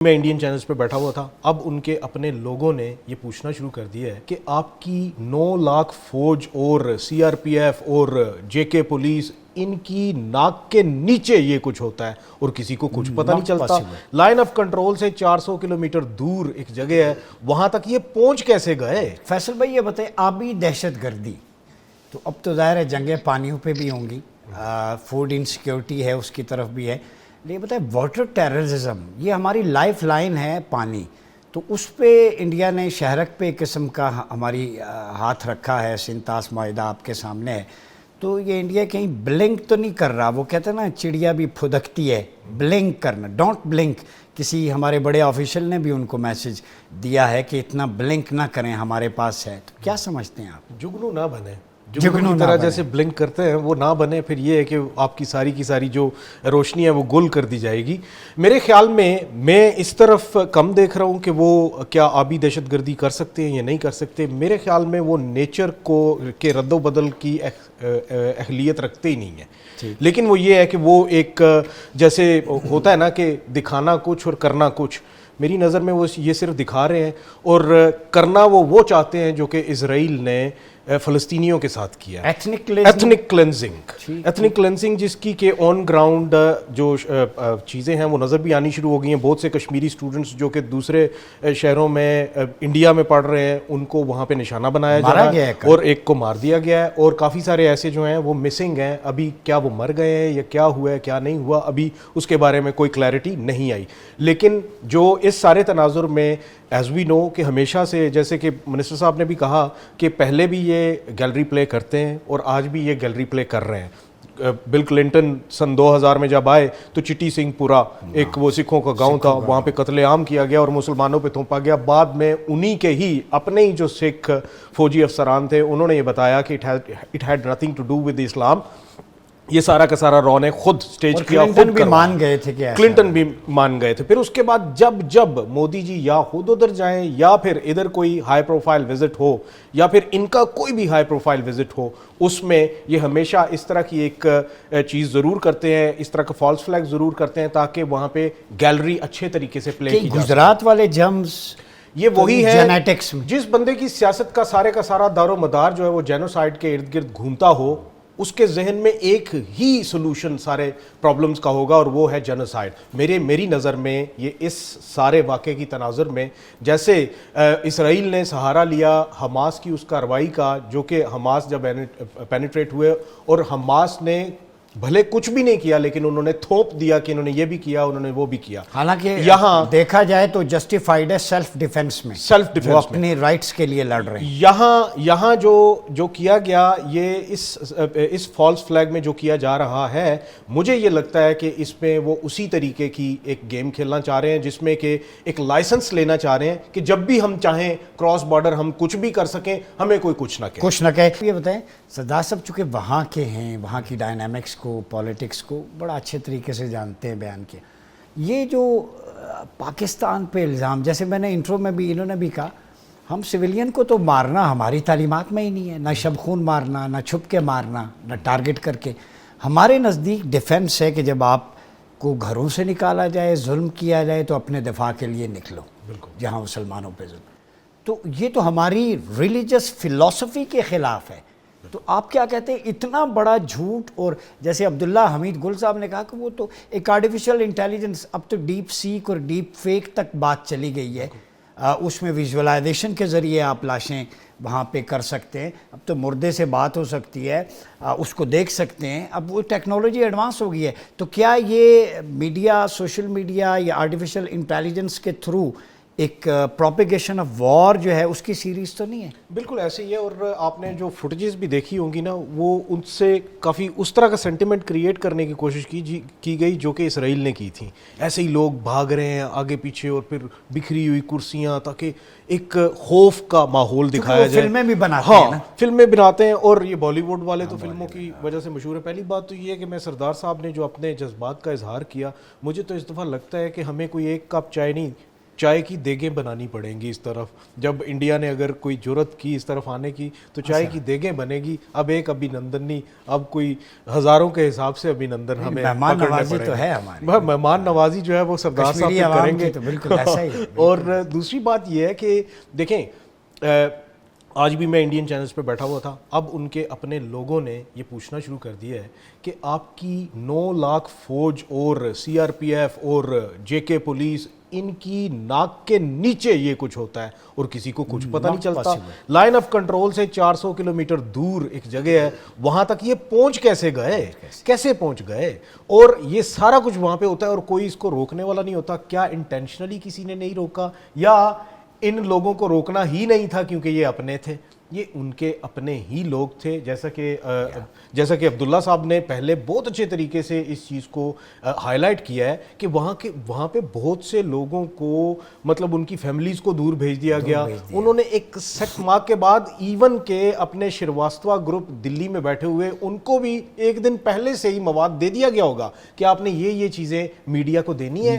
میں Indian channels پہ بیٹھا ہوا تھا، اب ان کے اپنے لوگوں نے یہ پوچھنا شروع کر دیا ہے کہ آپ کی 9 لاکھ فوج اور سی آر پی ایف اور جے کے پولیس، ان کی ناک کے نیچے یہ کچھ ہوتا ہے اور کسی کو کچھ پتہ نہیں چلتا. لائن آف کنٹرول سے 400 کلومیٹر دور ایک جگہ ہے، وہاں تک یہ پہنچ کیسے گئے؟ فیصل بھائی یہ بتائیں، آبی دہشت گردی تو اب تو ظاہر ہے جنگیں پانیوں پہ بھی ہوں گی، فوڈ انسیکیورٹی ہے اس کی طرف بھی ہے، لیکن بتائیں واٹر ٹیررزم یہ ہماری لائف لائن ہے پانی، تو اس پہ انڈیا نے شہرک پہ ایک قسم کا ہماری ہاتھ رکھا ہے. سنتاس معاہدہ آپ کے سامنے ہے، تو یہ انڈیا کہیں بلنک تو نہیں کر رہا. وہ کہتے ہیں نا چڑیا بھی پھدکتی ہے، بلنک کرنا، ڈونٹ بلنک. کسی ہمارے بڑے آفیشل نے بھی ان کو میسج دیا ہے کہ اتنا بلنک نہ کریں، ہمارے پاس ہے. تو کیا سمجھتے ہیں آپ؟ جگنو نہ بنے، جگنو کی طرح جیسے بلنک کرتے ہیں وہ نہ بنے، پھر یہ ہے کہ آپ کی ساری جو روشنی ہے وہ گل کر دی جائے گی. میرے خیال میں اس طرف کم دیکھ رہا ہوں کہ وہ کیا آبی دہشت گردی کر سکتے ہیں یا نہیں کر سکتے. میرے خیال میں وہ نیچر کے رد و بدل کی اہلیت رکھتے ہی نہیں ہیں. لیکن وہ یہ ہے کہ وہ ایک جیسے ہوتا ہے نا کہ دکھانا کچھ اور کرنا کچھ. میری نظر میں وہ یہ صرف دکھا رہے ہیں اور کرنا وہ چاہتے ہیں جو کہ اسرائیل نے فلسطینیوں کے ساتھ کیا، ایتھنک کلینزنگ جس کی کہ آن گراؤنڈ جو چیزیں ہیں وہ نظر بھی آنی شروع ہو گئی ہیں. بہت سے کشمیری سٹوڈنٹس جو کہ دوسرے شہروں میں انڈیا میں پڑھ رہے ہیں ان کو وہاں پہ نشانہ بنایا جا رہا ہے اور ایک کو مار دیا گیا ہے، اور کافی سارے ایسے جو ہیں وہ مسنگ ہیں. ابھی کیا وہ مر گئے ہیں یا کیا ہوا ہے کیا نہیں ہوا، ابھی اس کے بارے میں کوئی کلیئرٹی نہیں آئی. لیکن جو اس سارے تناظر میں ایز وی نو کہ ہمیشہ سے، جیسے کہ منسٹر صاحب نے بھی کہا کہ پہلے بھی یہ گیلری پلے کرتے ہیں اور آج بھی یہ گیلری پلے کر رہے ہیں. بل کلنٹن سن 2000 میں جب آئے تو چٹی سنگھ پورا ایک وہ سکھوں کا گاؤں تھا، وہاں پہ قتل عام کیا گیا اور مسلمانوں پہ تھوپا گیا. بعد میں انہی کے ہی اپنے ہی جو سکھ فوجی افسران تھے انہوں نے یہ بتایا کہ it had nothing to do with Islam. یہ سارا کا سارا رو نے خود سٹیج کیا، کلنٹن بھی مان گئے تھے، کلنٹن بھی مان گئے تھے. پھر اس کے بعد جب مودی جی یا خود ادھر جائیں یا پھر ادھر کوئی ہائی پروفائل وزٹ ہو یا پھر ان کا کوئی بھی ہائی پروفائل وزٹ ہو، اس میں یہ ہمیشہ اس طرح کی ایک چیز ضرور کرتے ہیں، اس طرح کا فالس فلیگ ضرور کرتے ہیں تاکہ وہاں پہ گیلری اچھے طریقے سے پلے کی جائے. گجرات والے جمز یہ وہی ہے جینیٹکس میں جس بندے کی سیاست کا سارا دار و مدار جو ہے وہ جینوسائیڈ کے ارد گرد گھومتا ہو، اس کے ذہن میں ایک ہی سلوشن سارے پرابلمز کا ہوگا اور وہ ہے جینوسائیڈ. میری نظر میں یہ اس سارے واقعے کی تناظر میں جیسے اسرائیل نے سہارا لیا حماس کی اس کارروائی کا، جو کہ حماس جب پینیٹریٹ ہوئے اور حماس نے بھلے کچھ بھی نہیں کیا لیکن انہوں نے تھوپ دیا کہ انہوں نے یہ بھی کیا، انہوں نے وہ بھی کیا. حالانکہ یہاں دیکھا جائے تو جسٹیفائیڈ ہے سیلف ڈیفنس میں، وہ اپنے رائٹس کے لیے لڑ رہے ہیں. یہاں جو کیا گیا، یہ اس فالس فلیگ میں جو کیا جا رہا ہے، مجھے یہ لگتا ہے کہ اس میں وہ اسی طریقے کی ایک گیم کھیلنا چاہ رہے ہیں جس میں کہ ایک لائسنس لینا چاہ رہے ہیں کہ جب بھی ہم چاہیں کراس بارڈر ہم کچھ بھی کر سکیں، ہمیں کوئی کچھ نہ کہے. یہ بتائیں سردار صاحب چونکہ وہاں کے ہیں، وہاں کی ڈائنامکس کو، پولیٹکس کو بڑا اچھے طریقے سے جانتے ہیں، بیان کیا. یہ جو پاکستان پہ الزام، جیسے میں نے انٹرو میں بھی انہوں نے بھی کہا، ہم سویلین کو تو مارنا ہماری تعلیمات میں ہی نہیں ہے، نہ شب خون مارنا، نہ چھپ کے مارنا، نہ ٹارگٹ کر کے. ہمارے نزدیک ڈیفنس ہے کہ جب آپ کو گھروں سے نکالا جائے، ظلم کیا جائے تو اپنے دفاع کے لیے نکلو، جہاں مسلمانوں پہ ظلم. تو یہ تو ہماری ریلیجس فلسفی کے خلاف ہے. تو آپ کیا کہتے ہیں اتنا بڑا جھوٹ؟ اور جیسے عبداللہ حمید گل صاحب نے کہا کہ وہ تو ایک آرٹیفیشل انٹیلیجنس، اب تو ڈیپ سیک اور ڈیپ فیک تک بات چلی گئی ہے. اس میں ویژولائزیشن کے ذریعے آپ لاشیں وہاں پہ کر سکتے ہیں. اب تو مردے سے بات ہو سکتی ہے، اس کو دیکھ سکتے ہیں. اب وہ ٹیکنالوجی ایڈوانس ہو گئی ہے. تو کیا یہ میڈیا، سوشل میڈیا یا آرٹیفیشل انٹیلیجنس کے تھرو ایک پروپیگیشن آف وار جو ہے اس کی سیریز تو نہیں ہے؟ بالکل ایسے ہی ہے. اور آپ نے جو فوٹیجز بھی دیکھی ہوں گی نا، وہ ان سے کافی اس طرح کا سینٹیمنٹ کریٹ کرنے کی کوشش کی گئی جو کہ اسرائیل نے کی تھی. ایسے ہی لوگ بھاگ رہے ہیں آگے پیچھے اور پھر بکھری ہوئی کرسیاں، تاکہ ایک خوف کا ماحول دکھایا جائے. فلمیں بھی بناتے ہیں، فلمیں بناتے ہیں اور یہ بالی ووڈ والے تو فلموں کی وجہ سے مشہور ہے. پہلی بات تو یہ ہے کہ میں سردار صاحب نے جو اپنے جذبات کا اظہار کیا، مجھے تو اس دفعہ لگتا ہے کہ ہمیں کوئی ایک کپ چائے نہیں، چائے کی دیگیں بنانی پڑیں گی اس طرف. جب انڈیا نے اگر کوئی جرت کی اس طرف آنے کی تو چائے کی دیگیں بنے گی. اب ایک ابھی نندن نہیں, اب کوئی ہزاروں کے حساب سے ابھی نندن ہمیں مہمان پکڑنے نوازی پڑیں تو گے. ہے ہماری, مہمان نوازی جو ہے وہ سردار صاحب کشمیری پہ عوام کریں کی گے. تو بالکل ایسا ہی ہے. اور دوسری بات یہ ہے کہ دیکھیں آج بھی میں انڈین چینلز پہ بیٹھا ہوا تھا, اب ان کے اپنے لوگوں نے یہ پوچھنا شروع کر دیا ہے کہ آپ کی 9 لاکھ فوج اور CRPF اور JK پولیس, ان کی ناک کے نیچے یہ کچھ ہوتا ہے اور کسی کو کچھ پتہ نہیں چلتا. لائن آف کنٹرول سے 400 کلومیٹر دور ایک جگہ ہے, وہاں تک یہ پہنچ کیسے گئے, کیسے پہنچ گئے, اور یہ سارا کچھ وہاں پہ ہوتا ہے اور کوئی اس کو روکنے والا نہیں ہوتا. کیا انٹینشنلی کسی نے نہیں روکا, یا ان لوگوں کو روکنا ہی نہیں تھا کیونکہ یہ اپنے تھے؟ یہ ان کے اپنے ہی لوگ تھے. جیسا کہ عبداللہ صاحب نے پہلے بہت اچھے طریقے سے اس چیز کو ہائی لائٹ کیا ہے کہ وہاں پہ بہت سے لوگوں کو مطلب ان کی فیملیز کو دور بھیج دیا گیا. انہوں نے ایک سیٹ ماہ کے بعد ایون کہ اپنے شرواسوا گروپ دلی میں بیٹھے ہوئے ان کو بھی ایک دن پہلے سے ہی مواد دے دیا گیا ہوگا کہ آپ نے یہ چیزیں میڈیا کو دینی ہے.